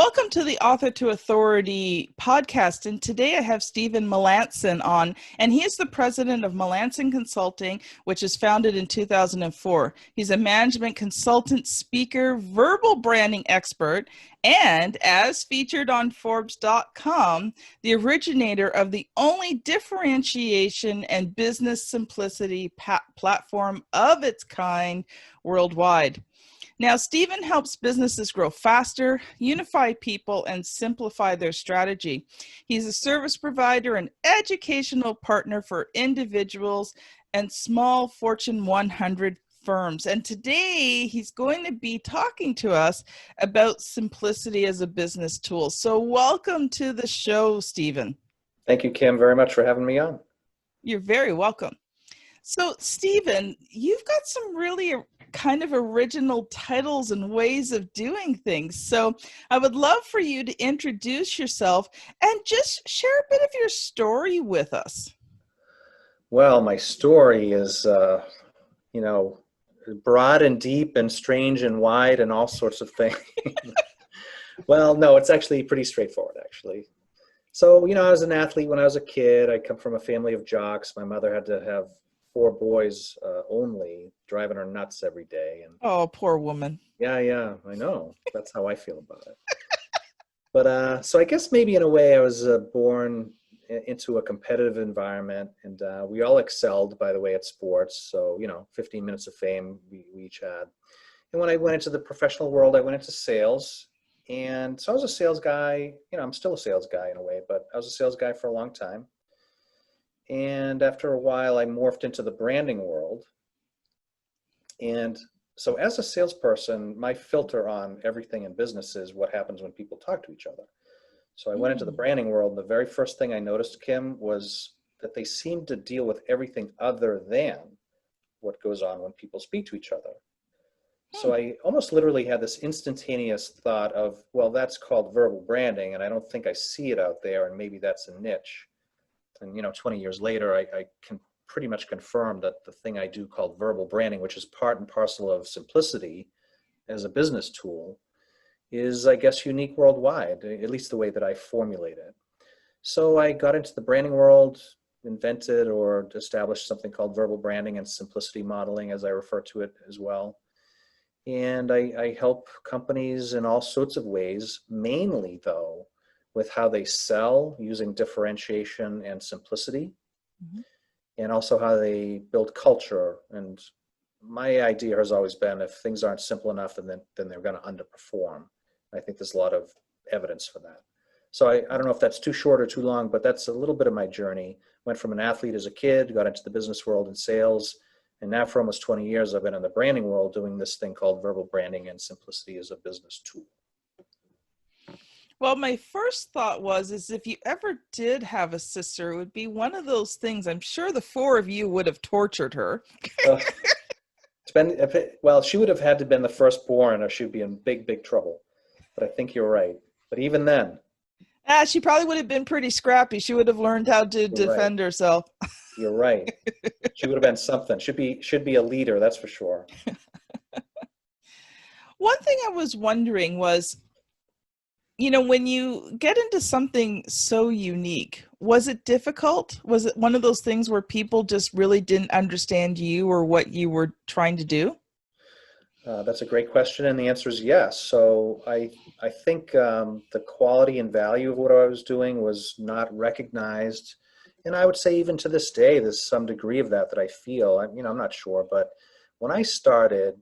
Welcome to the Author to Authority podcast. And today I have Stephen Melanson on, and he is the president of Melanson Consulting, which is founded in 2004. He's a management consultant, speaker, verbal branding expert, and as featured on Forbes.com, the originator of the only differentiation and business simplicity platform of its kind worldwide. Now, Stephen helps businesses grow faster, unify people, and simplify their strategy. He's a service provider and educational partner for individuals and small Fortune 100 firms. And today, he's going to be talking to us about simplicity as a business tool. So welcome to the show, Stephen. Thank you, Kim, very much for having me on. You're very welcome. So, Stephen, you've got some really kind of original titles and ways of doing things. So I would love for you to introduce yourself and just share a bit of your story with us. Well, my story is, broad and deep and strange and wide and all sorts of things. Well, no, it's actually pretty straightforward, actually. So, I was an athlete when I was a kid. I come from a family of jocks. My mother had to have 4 boys only, driving her nuts every day. And oh, poor woman. Yeah, I know. That's how I feel about it. But so I guess maybe in a way I was born into a competitive environment, and we all excelled, by the way, at sports. So, 15 minutes of fame we each had. And when I went into the professional world, I went into sales. And so I was a sales guy. I'm still a sales guy in a way, but I was a sales guy for a long time. And after a while, I morphed into the branding world. And so as a salesperson, my filter on everything in business is what happens when people talk to each other. So I went into the branding world. The very first thing I noticed, Kim, was that they seemed to deal with everything other than what goes on when people speak to each other. So I almost literally had this instantaneous thought of, well, that's called verbal branding, and I don't think I see it out there, and maybe that's a niche. And 20 years later, I can pretty much confirm that the thing I do called verbal branding, which is part and parcel of simplicity as a business tool, is, I guess, unique worldwide, at least the way that I formulate it. So I got into the branding world, invented or established something called verbal branding and simplicity modeling, as I refer to it as well. And I help companies in all sorts of ways, mainly, though, with how they sell using differentiation and simplicity, and also how they build culture. And my idea has always been, if things aren't simple enough, then they're going to underperform. I think there's a lot of evidence for that. So I don't know if that's too short or too long, but that's a little bit of my journey. Went from an athlete as a kid, got into the business world and sales, and now for almost 20 years, I've been in the branding world doing this thing called verbal branding and simplicity as a business tool. Well, my first thought is if you ever did have a sister, it would be one of those things. I'm sure the 4 of you would have tortured her. Well, she would have had to have been the firstborn, or she'd be in big, big trouble. But I think you're right. But even then, she probably would have been pretty scrappy. She would have learned how to defend herself. You're right. She would have been something. Should be a leader, that's for sure. One thing I was wondering was, when you get into something so unique, was it difficult? Was it one of those things where people just really didn't understand you or what you were trying to do? That's a great question, and the answer is yes. So I think the quality and value of what I was doing was not recognized. And I would say even to this day, there's some degree of that I feel. I'm not sure, but when I started,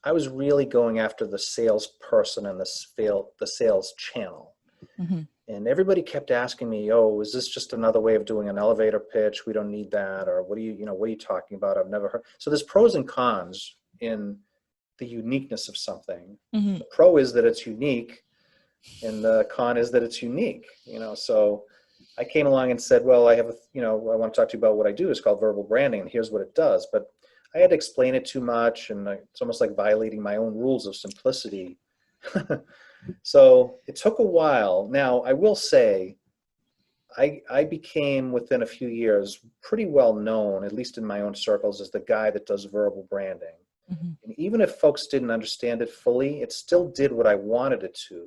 I was really going after the salesperson and the sales channel. And everybody kept asking me, oh, is this just another way of doing an elevator pitch? We don't need that. Or what are you talking about? I've never heard. So there's pros and cons in the uniqueness of something. The pro is that it's unique, and the con is that it's unique, so I came along and said, well, I have I want to talk to you about what I do. It's called verbal branding, and here's what it does. But I had to explain it too much, and it's almost like violating my own rules of simplicity. So it took a while. Now, I will say, I became, within a few years, pretty well known, at least in my own circles, as the guy that does verbal branding. And even if folks didn't understand it fully, it still did what I wanted it to,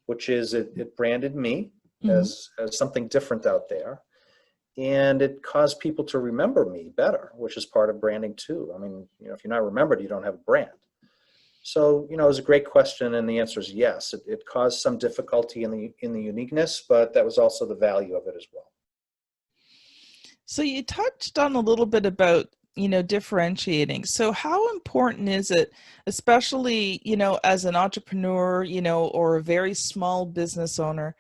which is it branded me Mhm. as something different out there. And it caused people to remember me better, which is part of branding too. I mean, if you're not remembered, you don't have a brand. So, it was a great question, and the answer is yes. It caused some difficulty in the uniqueness, but that was also the value of it as well. So you touched on a little bit about, differentiating. So how important is it, especially, as an entrepreneur, or a very small business owner,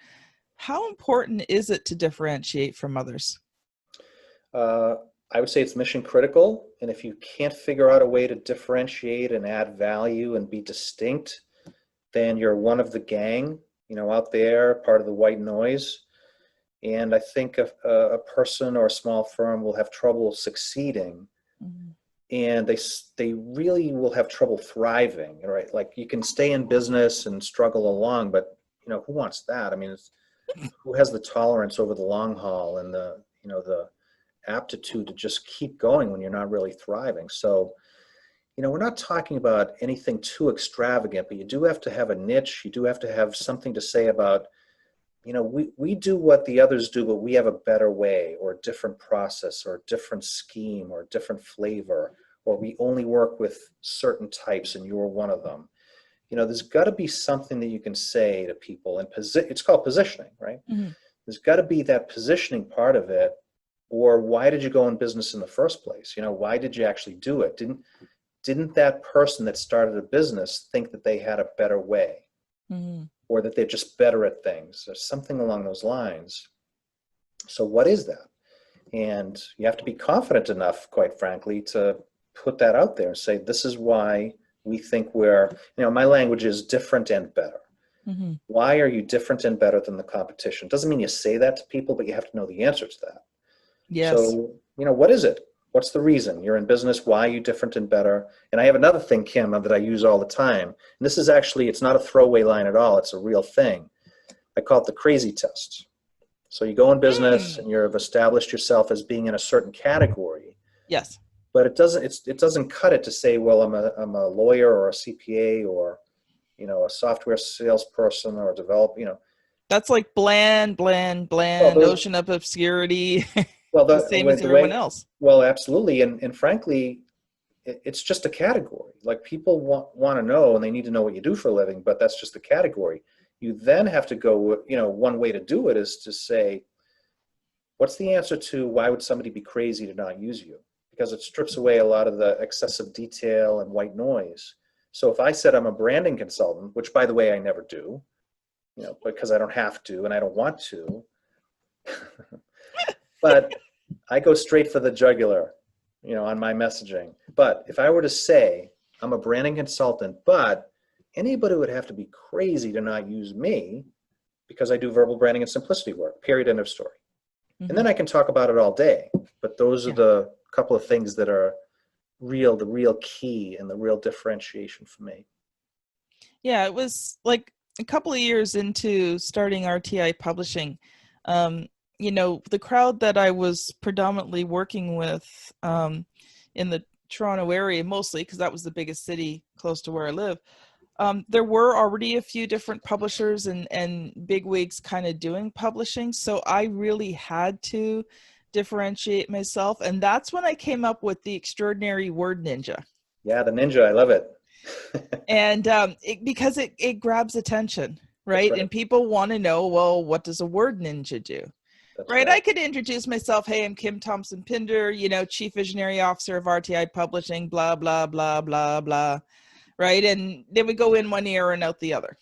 how important is it to differentiate from others? Uh, I would say it's mission critical, and if you can't figure out a way to differentiate and add value and be distinct, then you're one of the gang, out there, part of the white noise. And I think a person or a small firm will have trouble succeeding, Mhm. and they really will have trouble thriving, right? Like, you can stay in business and struggle along, but who wants that? I mean, who has the tolerance over the long haul and the aptitude to just keep going when you're not really thriving? So, we're not talking about anything too extravagant, but you do have to have a niche. You do have to have something to say about, we do what the others do, but we have a better way, or a different process, or a different scheme, or a different flavor, or we only work with certain types and you're one of them. There's got to be something that you can say to people, and it's called positioning, right? Mhm. There's got to be that positioning part of it. Or why did you go in business in the first place? Why did you actually do it? Didn't that person that started a business think that they had a better way, Mhm. or that they're just better at things, or something along those lines? So what is that? And you have to be confident enough, quite frankly, to put that out there and say, this is why we think my language is different and better. Mhm. Why are you different and better than the competition? Doesn't mean you say that to people, but you have to know the answer to that. Yes. So, what is it? What's the reason you're in business? Why are you different and better? And I have another thing, Kim, that I use all the time. And this is actually, it's not a throwaway line at all. It's a real thing. I call it the crazy test. So you go in business Mm. and you've established yourself as being in a certain category, Yes. but it doesn't cut it to say, well, I'm a lawyer or a CPA, or, a software salesperson, or a developer. That's like bland, Well, notion of obscurity, well, the same as the everyone way, else. well, absolutely. And frankly, it's just a category. Like, people want to know, and they need to know what you do for a living, but that's just a category. You then have to go, one way to do it is to say, what's the answer to why would somebody be crazy to not use you? Because it strips away a lot of the excessive detail and white noise. So if I said I'm a branding consultant, which by the way, I never do, because I don't have to and I don't want to, but I go straight for the jugular, on my messaging. But if I were to say I'm a branding consultant, but anybody would have to be crazy to not use me, because I do verbal branding and simplicity work, period, end of story. And then Mhm. I can talk about it all day. But those are Yeah. the couple of things that are the real key and the real differentiation for me. Yeah, it was like a couple of years into starting RTI publishing. Um, the crowd that I was predominantly working with in the Toronto area, mostly because that was the biggest city close to where I live, there were already a few different publishers and bigwigs kind of doing publishing. So I really had to differentiate myself. And that's when I came up with the extraordinary word ninja. Yeah, the ninja, I love it. And because it grabs attention, That's right? right. And people want to know, well, what does a word ninja do? That's Right? I right. could introduce myself. Hey, I'm Kim Thompson Pinder, Chief Visionary Officer of RTI Publishing, blah, blah, blah, blah, blah. Right? And then we go in one ear and out the other.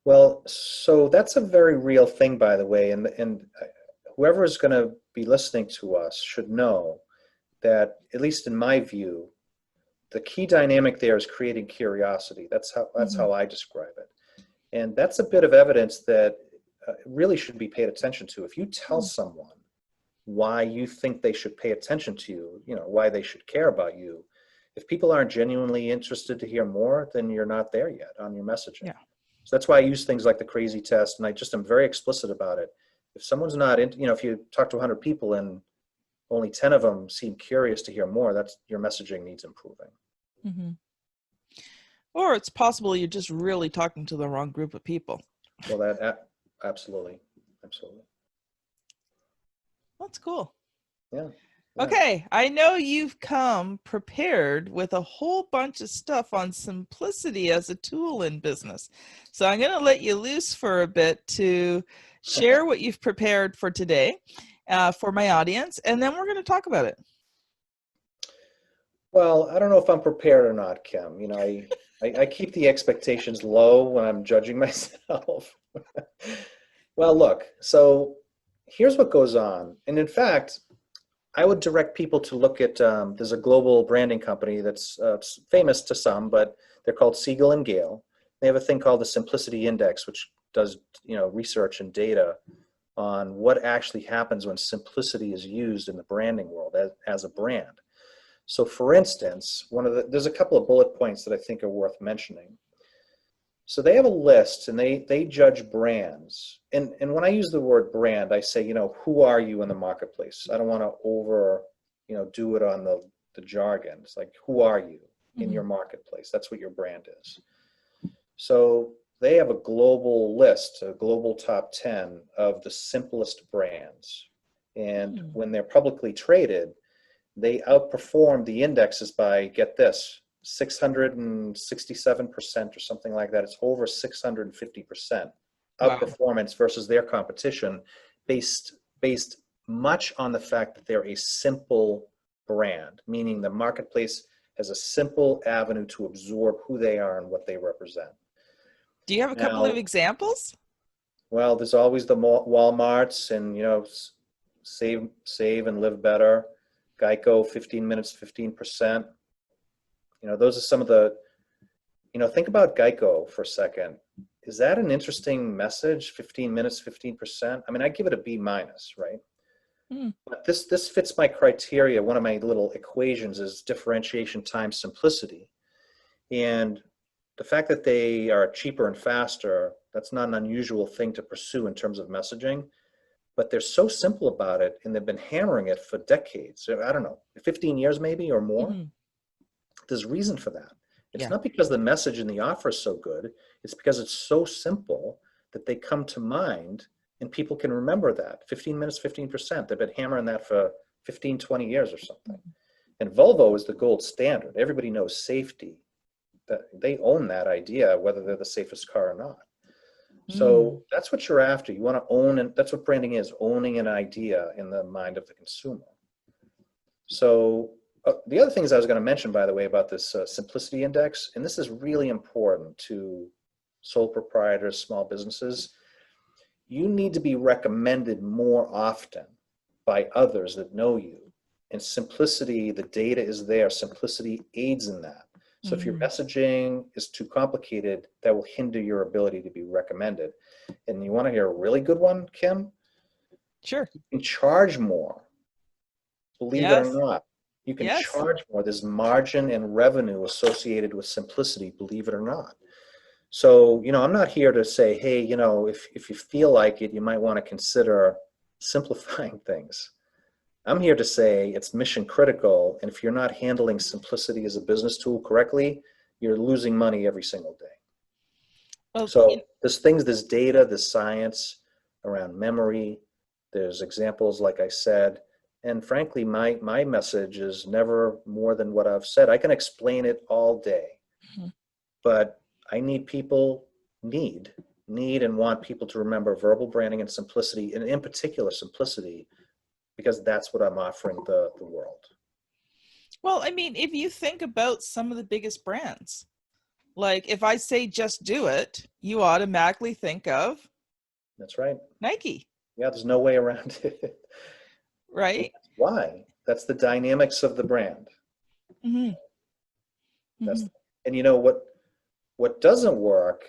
Well, so that's a very real thing, by the way. And whoever is going to be listening to us should know that, at least in my view, the key dynamic there is creating curiosity. That's Mm-hmm. how I describe it. And that's a bit of evidence that really should be paid attention to. If you tell someone why you think they should pay attention to you, why they should care about you, if people aren't genuinely interested to hear more, then you're not there yet on your messaging. Yeah. So that's why I use things like the crazy test, and am very explicit about it. If someone's not if you talk to 100 people and only 10 of them seem curious to hear more, that's your messaging needs improving. Mm-hmm. Or it's possible you're just really talking to the wrong group of people. Well, absolutely, absolutely. That's cool. Yeah. Okay, I know you've come prepared with a whole bunch of stuff on simplicity as a tool in business. So I'm going to let you loose for a bit to share what you've prepared for today for my audience, and then we're going to talk about it. Well, I don't know if I'm prepared or not, Kim. I keep the expectations low when I'm judging myself. Well, look, so here's what goes on. And in fact, I would direct people to look at, there's a global branding company that's famous to some, but they're called Siegel and Gale. They have a thing called the Simplicity Index, which does, research and data on what actually happens when simplicity is used in the branding world as a brand. So for instance, there's a couple of bullet points that I think are worth mentioning. So they have a list and they judge brands. And when I use the word brand, I say, who are you in the marketplace? I don't want to do it on the jargon. It's like, who are you in your marketplace? That's what your brand is. So they have a global list, a global top 10 of the simplest brands. And when they're publicly traded, they outperform the indexes by, get this, 667% or something like that. It's over 650% outperformance versus their competition, based much on the fact that they're a simple brand, meaning the marketplace has a simple avenue to absorb who they are and what they represent. Do you have a couple of examples? Well, there's always the Walmarts and, save and live better. Geico, 15 minutes, 15%. Those are some of the, think about Geico for a second. Is that an interesting message? 15 minutes, 15%? I mean, I give it a B minus, right? But this fits my criteria. One of my little equations is differentiation times simplicity. And the fact that they are cheaper and faster, that's not an unusual thing to pursue in terms of messaging. But they're so simple about it, and they've been hammering it for decades. I don't know, 15 years maybe or more. There's reason for that. It's not because the message and the offer is so good. It's because it's so simple that they come to mind, and people can remember that. 15 minutes, 15%. They've been hammering that for 15, 20 years or something. And Volvo is the gold standard. Everybody knows safety. That they own that idea, whether they're the safest car or not. So that's what you're after. You want to own, and that's what branding is, owning an idea in the mind of the consumer. So the other things I was going to mention, by the way, about this simplicity index, and this is really important to sole proprietors, small businesses, you need to be recommended more often by others that know you. And simplicity, the data is there. Simplicity aids in that. So if your messaging is too complicated, that will hinder your ability to be recommended. And you want to hear a really good one, Kim? Sure. You can charge more, believe it or not. You can charge more. There's margin and revenue associated with simplicity, believe it or not. So, I'm not here to say, hey, if you feel like it, you might want to consider simplifying things. I'm here to say it's mission critical, and if you're not handling simplicity as a business tool correctly, you're losing money every single day. Okay. So there's data, there's science around memory, there's examples, like I said, and frankly, my message is never more than what I've said. I can explain it all day, but I need and want people to remember verbal branding and simplicity, and in particular simplicity, because that's what I'm offering the world. Well, I mean, if you think about some of the biggest brands, like if I say just do it, you automatically think of. That's right. Nike. Yeah, there's no way around it. Right? Why? That's the dynamics of the brand. And what doesn't work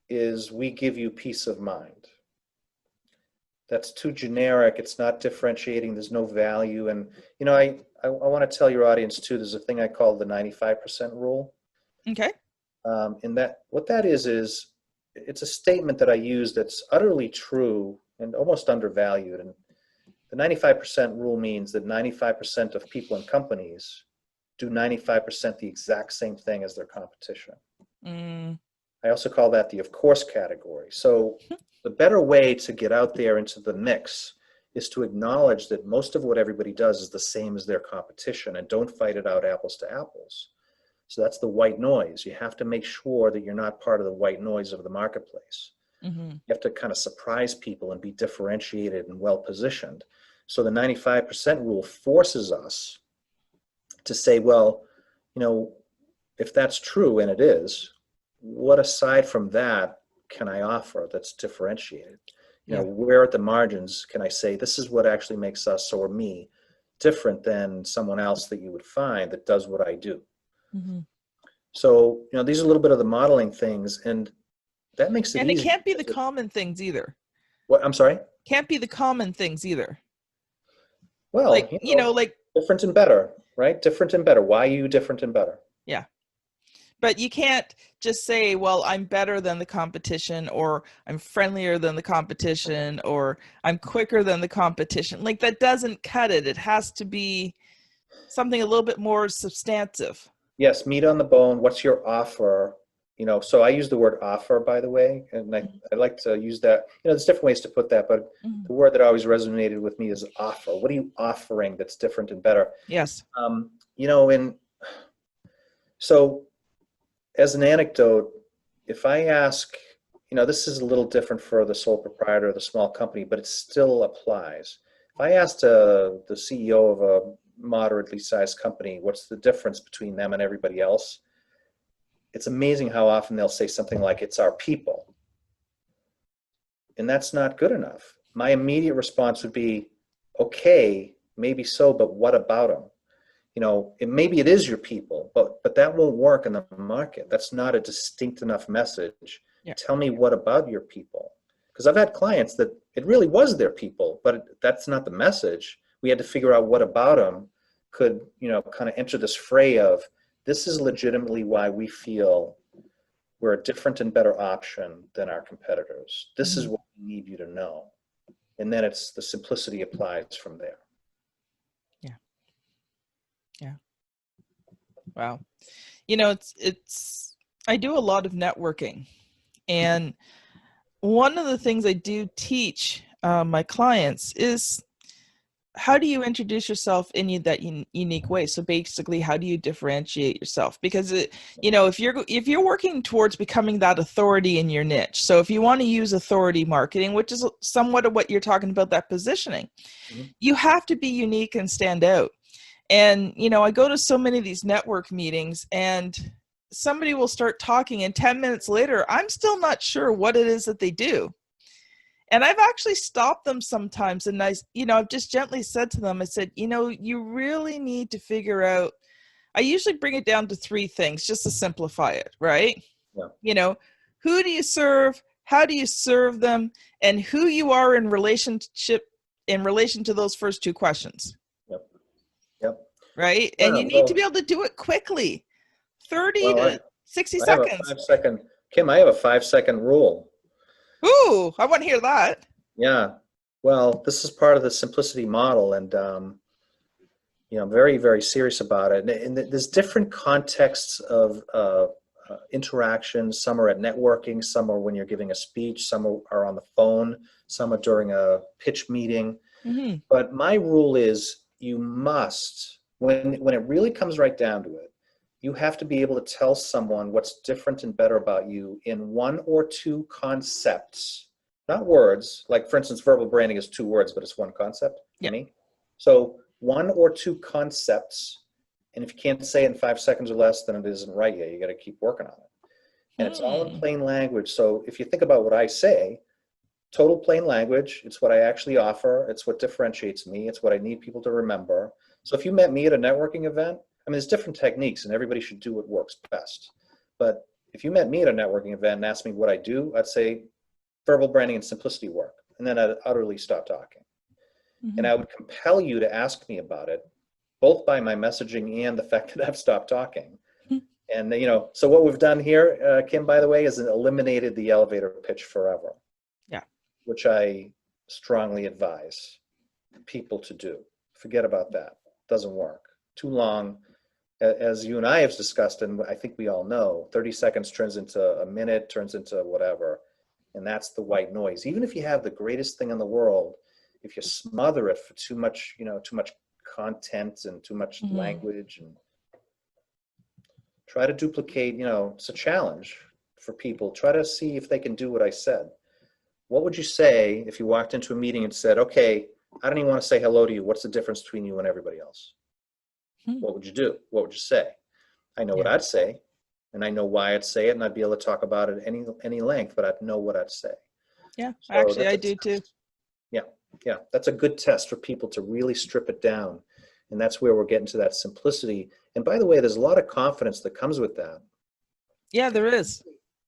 is we give you peace of mind. That's too generic. It's not differentiating. There's no value. And, I want to tell your audience too, there's a thing I call the 95% rule. Okay. And what that is it's a statement that I use that's utterly true and almost undervalued. And the 95% rule means that 95% of people and companies do 95% the exact same thing as their competition. Mm. I also call that the of course category. So the better way to get out there into the mix is to acknowledge that most of what everybody does is the same as their competition, and don't fight it out apples to apples. So that's the white noise. You have to make sure that you're not part of the white noise of the marketplace. Mm-hmm. You have to kind of surprise people and be differentiated and well positioned. So the 95% rule forces us to say, well, you know, if that's true, and it is, what aside from that can I offer that's differentiated? You know, where at the margins can I say this is what actually makes us or me different than someone else that you would find that does what I do? Mm-hmm. So, you know, these are a little bit of the modeling things, and that makes it And it easy. can't be the common things either. What? I'm sorry? Can't be the common things either. Well, Like, you know, like, different and better, right? Different and better. Why are you different and better? yeah. But you can't just say, well, I'm better than the competition, or I'm friendlier than the competition, or I'm quicker than the competition. Like, that doesn't cut it. It has to be something a little bit more substantive. Yes, meat on the bone. What's your offer? You know, so I use the word offer, by the way, and I like to use that. You know, there's different ways to put that, but Mm-hmm. the word that always resonated with me is offer. What are you offering that's different and better? Yes. You know, and so as an anecdote, if I ask, you know, this is a little different for the sole proprietor of the small company, but it still applies. If I asked the CEO of a moderately sized company, what's the difference between them and everybody else? It's amazing how often they'll say something like, it's our people. And that's not good enough. My immediate response would be, okay, maybe so, but what about them? You know, maybe it is your people, but that won't work in the market. That's not a distinct enough message. Yeah. Tell me what about your people? Because I've had clients that it really was their people, but that's not the message. We had to figure out what about them could, you know, kind of enter this fray of, this is legitimately why we feel we're a different and better option than our competitors. This is what we need you to know. And then it's the simplicity applies from there. Yeah. Yeah. Wow. You know, I do a lot of networking, and one of the things I do teach my clients is, how do you introduce yourself in that unique way? So basically, how do you differentiate yourself? Because you know, if you're working towards becoming that authority in your niche, so if you want to use authority marketing, which is somewhat of what you're talking about, that positioning, you have to be unique and stand out. And, you know, I go to so many of these network meetings, and somebody will start talking, and 10 minutes later, I'm still not sure what it is that they do. And I've actually stopped them sometimes, and I've just gently said to them, I said, you know, you really need to figure out, I usually bring it down to 3 things just to simplify it, right? Yeah. You know, who do you serve? How do you serve them? And who you are in relation to those first 2 questions. Yep. Yep. Right? Yeah, And you need to be able to do it quickly, 30 to 60 I have a seconds. 5-second, Kim, I have a 5-second rule. Ooh, I want to hear that. Yeah. Well, this is part of the simplicity model, and you know, I'm very, very serious about it. And there's different contexts of interactions. Some are at networking, some are when you're giving a speech, some are on the phone, some are during a pitch meeting. But my rule is, you must, when it really comes right down to it, you have to be able to tell someone what's different and better about you in 1 or 2 concepts, not words. Like, for instance, verbal branding is 2 words, but it's 1 concept to me. So 1 or 2 concepts, and if you can't say it in 5 seconds or less, then it isn't right yet. You got to keep working on it. And it's all in plain language. So if you think about what I say, total plain language, it's what I actually offer. It's what differentiates me. It's what I need people to remember. So if you met me at a networking event, I mean, there's different techniques, and everybody should do what works best. But if you met me at a networking event and asked me what I do, I'd say verbal branding and simplicity work. And then I'd utterly stop talking. And I would compel you to ask me about it, both by my messaging and the fact that I've stopped talking. And, you know, so what we've done here, Kim, by the way, is eliminated the elevator pitch forever. Yeah. Which I strongly advise people to do. Forget about that. Doesn't work. Too long. as you and I have discussed, and I think we all know, 30 seconds turns into a minute, turns into whatever. And that's the white noise. Even if you have the greatest thing in the world, if you smother it for too much, too much content and too much language, and try to duplicate, it's a challenge for people. Try to see if they can do what I said. What would you say if you walked into a meeting and said, okay, I don't even want to say hello to you. What's the difference between you and everybody else? What would you do? What would you say? I know what I'd say, and I know why I'd say it, and I'd be able to talk about it any length, but I'd know what I'd say. Yeah, So actually, I do too. Yeah, that's a good test for people to really strip it down. And that's where we're getting to that simplicity. And by the way, there's a lot of confidence that comes with that. Yeah, there is.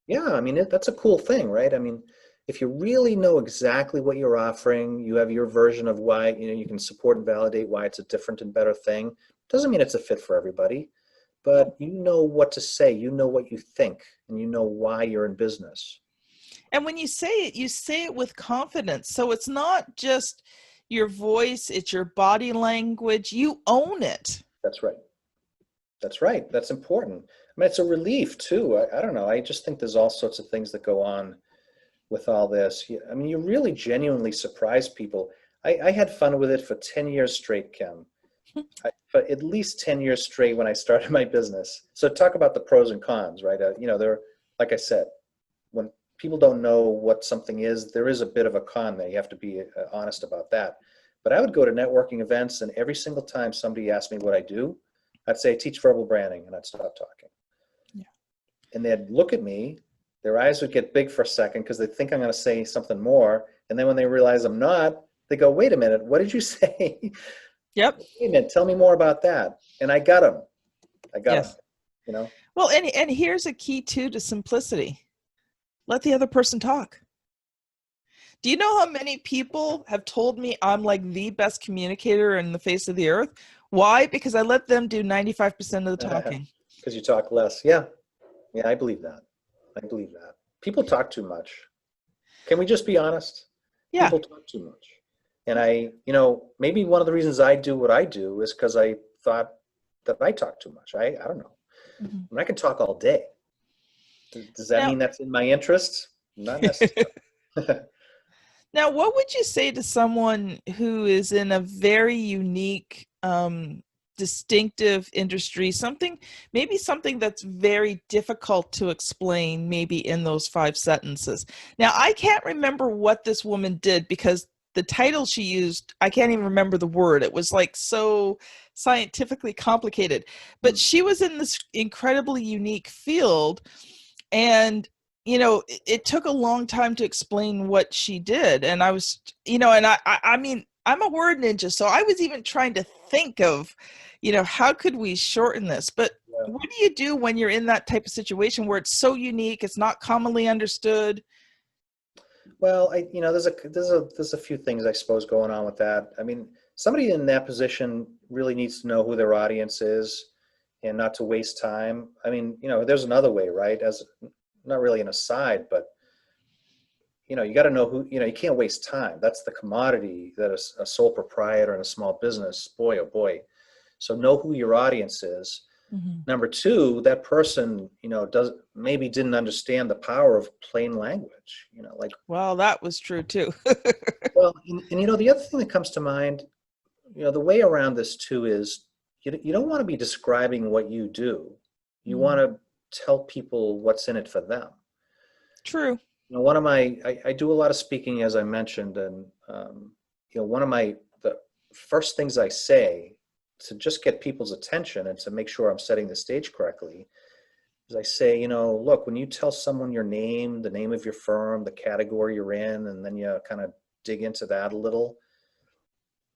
Yeah, I mean, that's a cool thing, right? I mean, if you really know exactly what you're offering, you have your version of why, you can support and validate why it's a different and better thing. Doesn't mean it's a fit for everybody, but you know what to say, you know what you think, and you know why you're in business. And when you say it with confidence. So it's not just your voice, it's your body language. You own it. That's right. That's right. That's important. I mean, it's a relief too. I don't know. I just think there's all sorts of things that go on with all this. I mean, you really genuinely surprise people. I had fun with it for 10 years straight, Kim. For at least 10 years straight when I started my business. So talk about the pros and cons, right? There, like I said, when people don't know what something is, there is a bit of a con there. You have to be honest about that. But I would go to networking events, and every single time somebody asked me what I do, I'd say, teach verbal branding, and I'd stop talking. Yeah. And they'd look at me, their eyes would get big for a second because they think I'm going to say something more. And then when they realize I'm not, they go, wait a minute, what did you say? Yep. Wait a minute, tell me more about that. And I got them. Them, Well, and here's a key too to simplicity. Let the other person talk. Do you know how many people have told me I'm like the best communicator in the face of the earth? Why? Because I let them do 95% of the talking. Because you talk less. Yeah, I believe that. People talk too much. Can we just be honest? Yeah. People talk too much. And maybe one of the reasons I do what I do is because I thought that I talk too much. I don't know. I mean, I can talk all day. Does that mean that's in my interest? Not necessarily. Now, what would you say to someone who is in a very unique, distinctive industry, maybe something that's very difficult to explain, maybe in those 5 sentences? Now, I can't remember what this woman did because the title she used, I can't even remember the word. It was like so scientifically complicated, but she was in this incredibly unique field, and it took a long time to explain what she did. And I was, and I mean, I'm a word ninja, so I was even trying to think of, how could we shorten this? But what do you do when you're in that type of situation where it's so unique, it's not commonly understood? Well, there's a few things I suppose going on with that. I mean, somebody in that position really needs to know who their audience is and not to waste time. I mean, there's another way, right? As not really an aside, but you got to know who, you can't waste time. That's the commodity that a sole proprietor in a small business, boy, oh boy. So know who your audience is. Number 2, that person, maybe didn't understand the power of plain language, Well, that was true too. Well, and the other thing that comes to mind, the way around this too is you don't want to be describing what you do. You want to tell people what's in it for them. True. One of I do a lot of speaking, as I mentioned, and one of the first things I say to just get people's attention and to make sure I'm setting the stage correctly is I say, look, when you tell someone your name, the name of your firm, the category you're in, and then you kind of dig into that a little,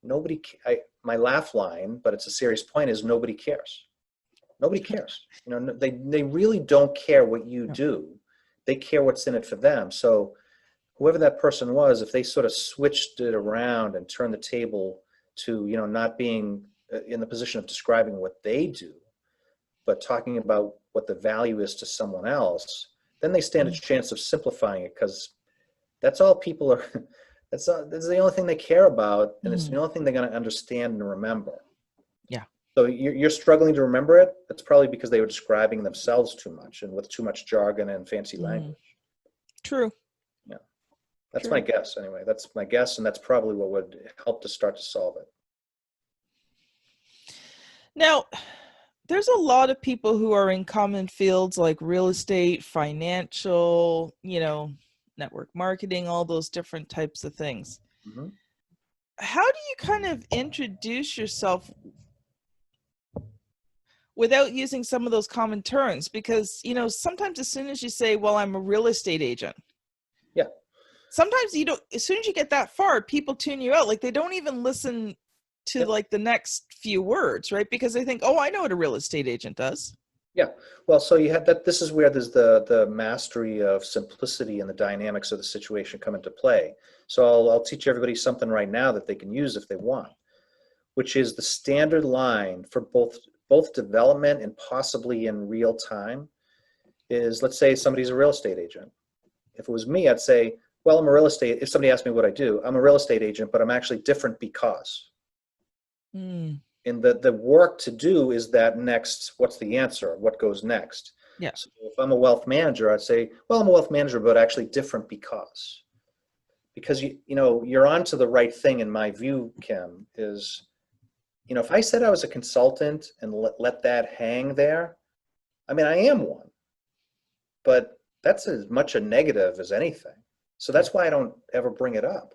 my laugh line, but it's a serious point, is nobody cares. Nobody cares. They really don't care what you do. They care what's in it for them. So whoever that person was, if they sort of switched it around and turned the table to, not being in the position of describing what they do, but talking about what the value is to someone else, then they stand a chance of simplifying it, because that's all people are, that's the only thing they care about, and it's the only thing they're going to understand and remember. Yeah. So you're struggling to remember it. That's probably because they were describing themselves too much and with too much jargon and fancy language. True. Yeah, that's True. my guess anyway. That's my guess, and that's probably what would help to start to solve it. Now, there's a lot of people who are in common fields like real estate, financial, network marketing, all those different types of things. Mm-hmm. How do you kind of introduce yourself without using some of those common terms? Because, sometimes as soon as you say, well, I'm a real estate agent. Yeah. Sometimes as soon as you get that far, people tune you out. Like they don't even listen to like the next few words, right? Because they think, oh, I know what a real estate agent does. Yeah. Well, so you have that. This is where there's the mastery of simplicity and the dynamics of the situation come into play. So I'll teach everybody something right now that they can use if they want, which is the standard line for both development and possibly in real time is, let's say somebody's a real estate agent. If it was me, I'd say, well, if somebody asked me what I do, I'm a real estate agent, but I'm actually different because. And the work to do is that next, what's the answer? What goes next? Yeah. So if I'm a wealth manager, I'd say, well, I'm a wealth manager, but actually different because. Because you're onto the right thing in my view, Kim, is, if I said I was a consultant and let that hang there, I mean, I am one, but that's as much a negative as anything. So that's why I don't ever bring it up.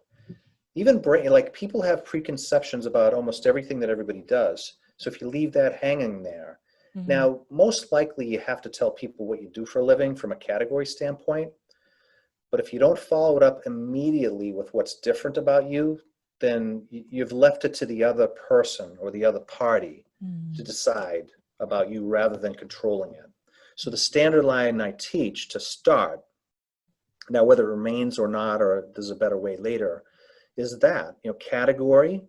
Like people have preconceptions about almost everything that everybody does. So if you leave that hanging there, now, most likely you have to tell people what you do for a living from a category standpoint. But if you don't follow it up immediately with what's different about you, then you've left it to the other person or the other party to decide about you rather than controlling it. So the standard line I teach to start, now whether it remains or not, or there's a better way later, is that, category,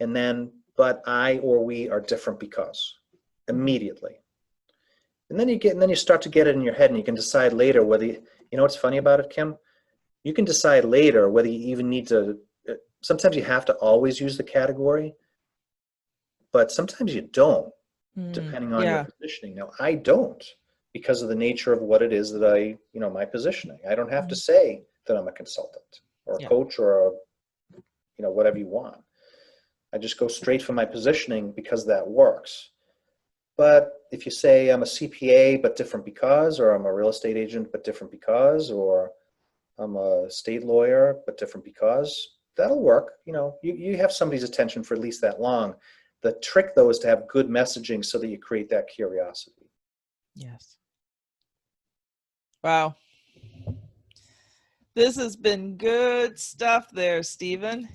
and then, but I or we are different because, immediately. And then you start to get it in your head and you can decide later whether, what's funny about it, Kim? You can decide later whether you even need to, sometimes you have to always use the category, but sometimes you don't, depending on your positioning. Now, I don't, because of the nature of what it is that my positioning. I don't have to say that I'm a consultant or a coach or whatever you want. I just go straight for my positioning because that works. But if you say I'm a CPA but different because, or I'm a real estate agent but different because, or I'm a state lawyer but different because, that'll work. You have somebody's attention for at least that long. The trick, though, is to have good messaging so that you create that curiosity. Yes. Wow. This has been good stuff there, Stephen.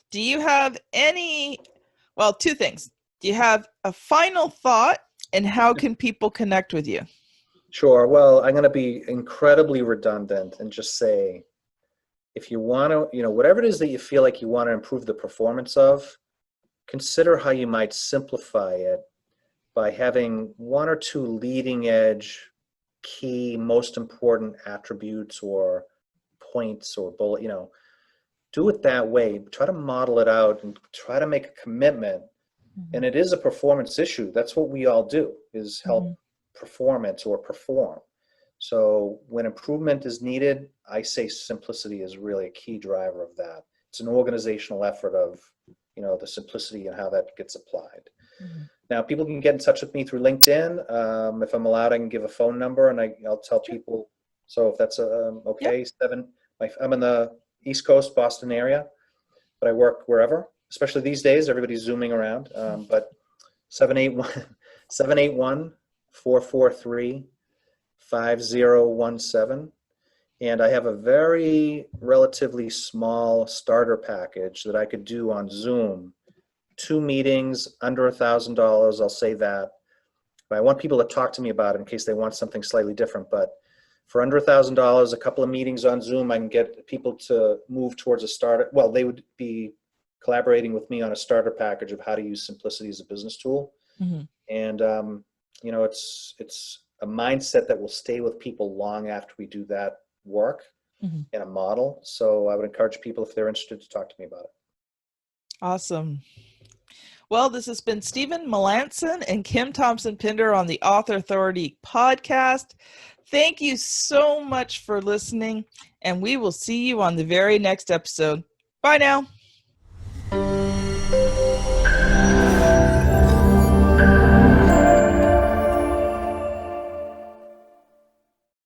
Do you have two things. Do you have a final thought, and how can people connect with you? Sure. Well, I'm going to be incredibly redundant and just say, if you want to, whatever it is that you feel like you want to improve the performance of, consider how you might simplify it by having one or two leading edge, key, most important attributes or points or bullet, do it that way. Try to model it out and try to make a commitment. And it is a performance issue. That's what we all do, is help performance or perform. So when improvement is needed, I say simplicity is really a key driver of that. It's an organizational effort of, the simplicity and how that gets applied. Now, people can get in touch with me through LinkedIn. If I'm allowed, I can give a phone number and I'll tell people. So if that's okay, I'm in the East Coast, Boston area, but I work wherever, especially these days, everybody's zooming around. But 781-443-5017. And I have a very relatively small starter package that I could do on Zoom. 2 meetings under $1,000, I'll say that. But I want people to talk to me about it in case they want something slightly different. But for under $1,000, a couple of meetings on Zoom, I can get people to move towards a starter. Well, they would be collaborating with me on a starter package of how to use simplicity as a business tool. And, it's a mindset that will stay with people long after we do that work in a model. So I would encourage people, if they're interested, to talk to me about it. Awesome. Well, this has been Stephen Melanson and Kim Thompson-Pinder on the Author Authority podcast. Thank you so much for listening, and we will see you on the very next episode. Bye now.